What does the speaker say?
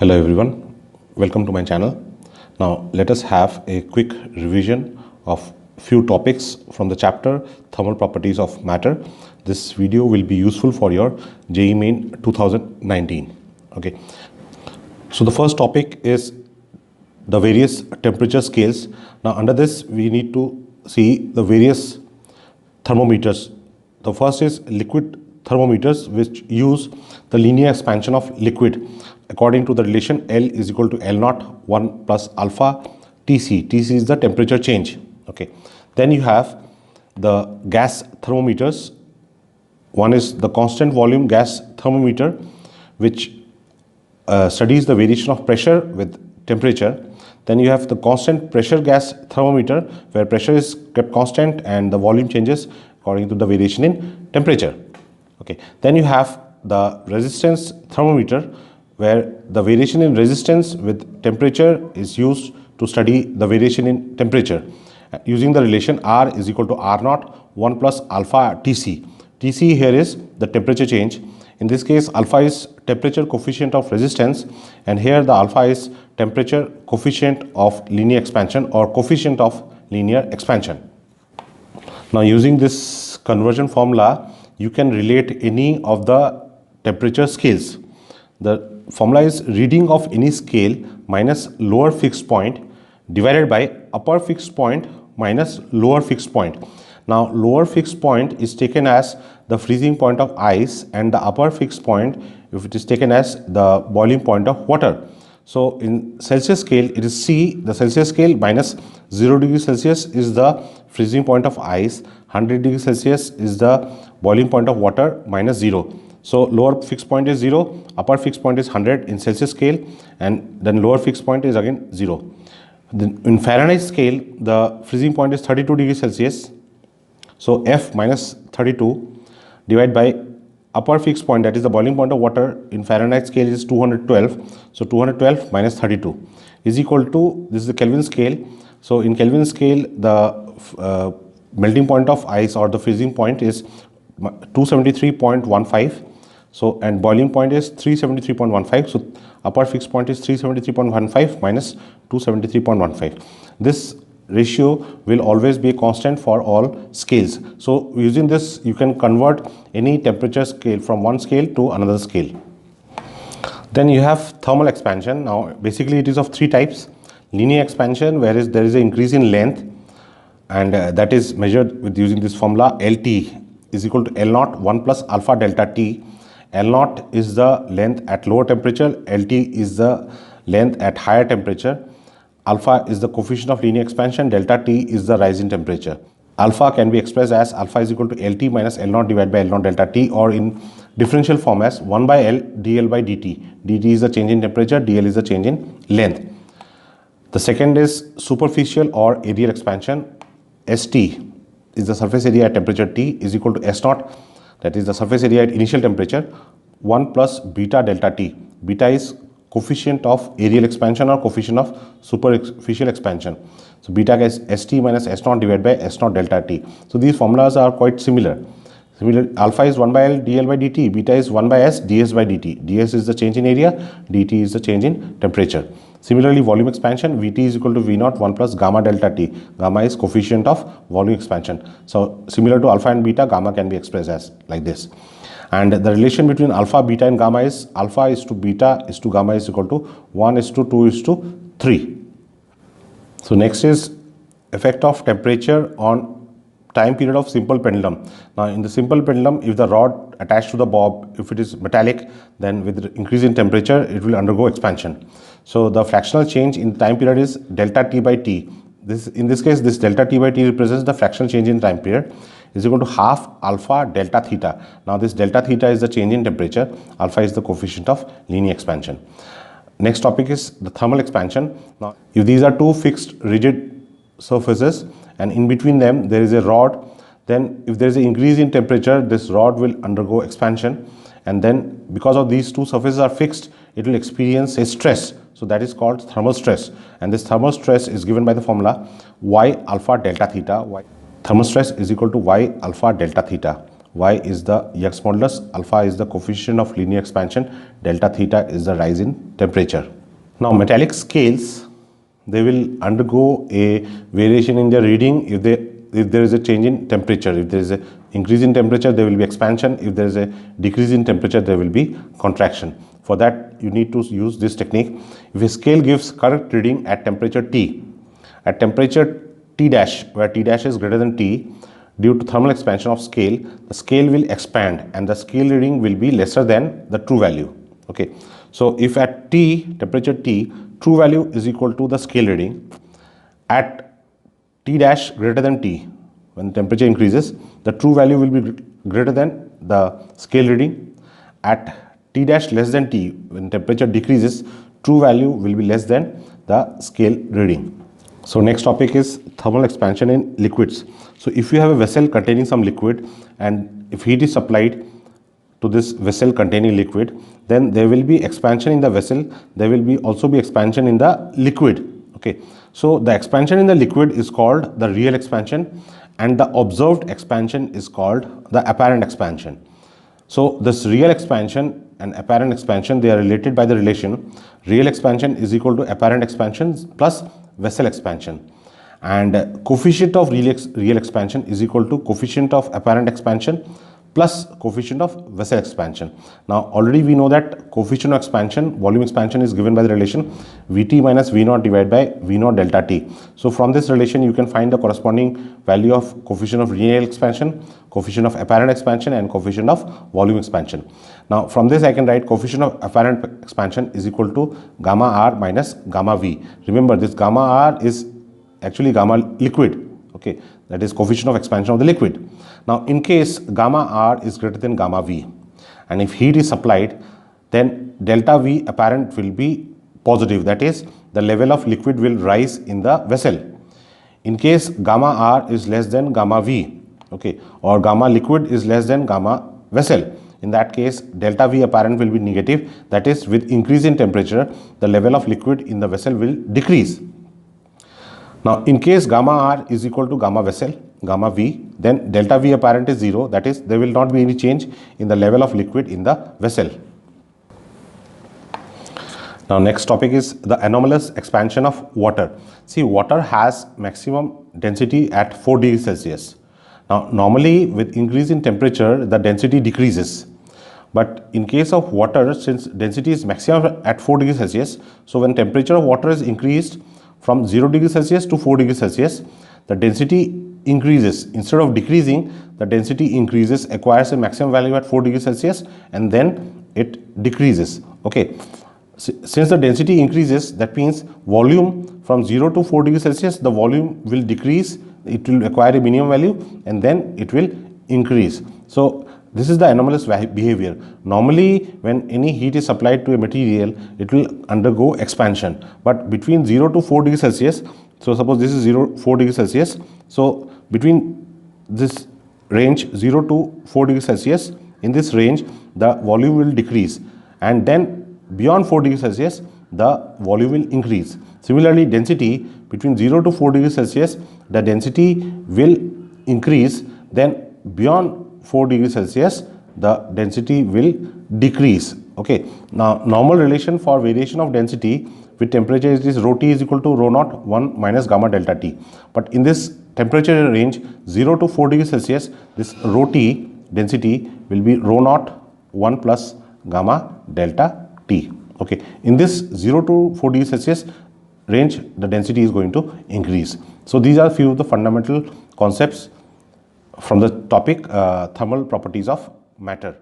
Hello everyone, welcome to my channel. Now let us have a quick revision of few topics from the chapter Thermal Properties of Matter. This video will be useful for your JEE Main 2019. Okay, so the first topic is the various temperature scales. Now under this we need to see the various thermometers. The first is liquid thermometers, which use the linear expansion of liquid according to the relation L is equal to L naught 1 plus alpha Tc. Tc is the temperature change. Okay. Then you have the gas thermometers. One is the constant volume gas thermometer, which studies the variation of pressure with temperature. Then you have the constant pressure gas thermometer, where pressure is kept constant and the volume changes according to the variation in temperature. Okay. Then you have the resistance thermometer, where the variation in resistance with temperature is used to study the variation in temperature using the relation R is equal to R naught 1 plus alpha Tc. Tc here is the temperature change. In this case, alpha is temperature coefficient of resistance, and here the alpha is temperature coefficient of linear expansion or coefficient of linear expansion. Now using this conversion formula, you can relate any of the temperature scales. The formula is reading of any scale minus lower fixed point divided by upper fixed point minus lower fixed point. Now lower fixed point is taken as the freezing point of ice, and the upper fixed point, if it is taken as the boiling point of water. So in Celsius scale, it is C, the Celsius scale, minus 0 degree Celsius is the freezing point of ice, 100 degree Celsius is the boiling point of water, minus 0. So lower fixed point is 0, upper fixed point is 100 in Celsius scale, and then lower fixed point is again 0. Then in Fahrenheit scale, the freezing point is 32 degrees Celsius. So F minus 32 divided by upper fixed point, that is the boiling point of water, in Fahrenheit scale is 212. So 212 minus 32 is equal to, this is the Kelvin scale. So in Kelvin scale, the melting point of ice or the freezing point is 273.15. So and boiling point is 373.15. So upper fixed point is 373.15 minus 273.15. This ratio will always be a constant for all scales. So using this, you can convert any temperature scale from one scale to another scale. Then you have thermal expansion. Now basically it is of three types. Linear expansion, whereas there is an increase in length, and that is measured with using this formula LT is equal to L naught 1 plus alpha delta T. L naught is the length at lower temperature, LT is the length at higher temperature. Alpha is the coefficient of linear expansion, delta T is the rise in temperature. Alpha can be expressed as alpha is equal to LT minus L naught divided by L naught delta T, or in differential form as 1 by L dL by dt. dt is the change in temperature, dL is the change in length. The second is superficial or aerial expansion. ST is the surface area at temperature T is equal to S naught, that is the surface area at initial temperature, 1 plus beta delta T. Beta is coefficient of aerial expansion or coefficient of superficial expansion. So beta is ST minus S naught divided by S naught delta T. So these formulas are quite similar. Alpha is 1 by L dL by dt, beta is 1 by S ds by dt. ds is the change in area, dt is the change in temperature. Similarly, volume expansion, Vt is equal to V naught 1 plus gamma delta T. Gamma is coefficient of volume expansion. So similar to alpha and beta, gamma can be expressed as like this. And the relation between alpha, beta and gamma is alpha is to beta is to gamma is equal to 1 is to 2 is to 3. So next is effect of temperature on time period of simple pendulum. Now in the simple pendulum, if the rod attached to the bob, if it is metallic, then with the increase in temperature, it will undergo expansion. So the fractional change in time period is delta T by T. In this case, this delta T by T represents the fractional change in time period, is equal to half alpha delta theta. Now this delta theta is the change in temperature, alpha is the coefficient of linear expansion. Next topic is the thermal expansion. Now if these are two fixed rigid surfaces and in between them there is a rod, then if there is an increase in temperature, this rod will undergo expansion, and then because of these two surfaces are fixed, it will experience a stress. So that is called thermal stress, and this thermal stress is given by the formula Y alpha delta theta. Thermal stress is equal to Y alpha delta theta. y is the Young's modulus, alpha is the coefficient of linear expansion, delta theta is the rise in temperature. Now metallic scales, they will undergo a variation in their reading if there is a change in temperature. If there is a increase in temperature, there will be expansion. If there is a decrease in temperature, there will be contraction. For that, you need to use this technique. If a scale gives correct reading at temperature T, at temperature T dash, where T dash is greater than T, due to thermal expansion of scale, the scale will expand and the scale reading will be lesser than the true value. Okay. So if at T, temperature T, true value is equal to the scale reading, at T dash greater than T, when temperature increases, the true value will be greater than the scale reading. At T dash less than T, when temperature decreases, true value will be less than the scale reading. So next topic is thermal expansion in liquids. So if you have a vessel containing some liquid and if heat is supplied to this vessel containing liquid, then there will be expansion in the vessel, there will be also be expansion in the liquid. Okay, so the expansion in the liquid is called the real expansion and the observed expansion is called the apparent expansion. So this real expansion and apparent expansion, they are related by the relation real expansion is equal to apparent expansion plus vessel expansion, and coefficient of real expansion is equal to coefficient of apparent expansion plus coefficient of vessel expansion. Now already we know that coefficient of expansion, volume expansion, is given by the relation Vt minus V0 divided by V0 delta T. So from this relation you can find the corresponding value of coefficient of real expansion, coefficient of apparent expansion and coefficient of volume expansion. Now from this I can write coefficient of apparent expansion is equal to gamma R minus gamma V. Remember, this gamma R is actually gamma liquid. Okay, that is coefficient of expansion of the liquid. Now in case gamma R is greater than gamma V and if heat is supplied, then delta V apparent will be positive, that is the level of liquid will rise in the vessel. In case gamma R is less than gamma V, okay, or gamma liquid is less than gamma vessel, in that case delta V apparent will be negative, that is with increase in temperature the level of liquid in the vessel will decrease. Now in case gamma R is equal to gamma vessel, gamma V, then delta V apparent is 0, that is there will not be any change in the level of liquid in the vessel. Now next topic is the anomalous expansion of water. See, water has maximum density at 4 degrees Celsius. Now normally with increase in temperature the density decreases, but in case of water, since density is maximum at 4 degrees Celsius, so when temperature of water is increased from 0 degrees Celsius to 4 degrees Celsius, the density increases. Instead of decreasing, the density increases, acquires a maximum value at 4 degrees Celsius and then it decreases. Okay, since the density increases, that means volume from 0 to 4 degrees Celsius, the volume will decrease, it will acquire a minimum value and then it will increase. So this is the anomalous behavior. Normally when any heat is supplied to a material, it will undergo expansion, but between 0 to 4 degrees Celsius, so suppose this is 4 degrees Celsius, so between this range 0 to 4 degrees Celsius, in this range the volume will decrease and then beyond 4 degrees Celsius the volume will increase. Similarly, density between 0 to 4 degrees Celsius, the density will increase, then beyond 4 degrees Celsius the density will decrease. Okay, now normal relation for variation of density with temperature is this rho T is equal to rho naught 1 minus gamma delta T, but in this temperature range 0 to 4 degrees Celsius, this rho T density will be rho naught 1 plus gamma delta T. Okay, in this 0 to 4 degrees Celsius range the density is going to increase. So these are few of the fundamental concepts from the topic thermal properties of matter.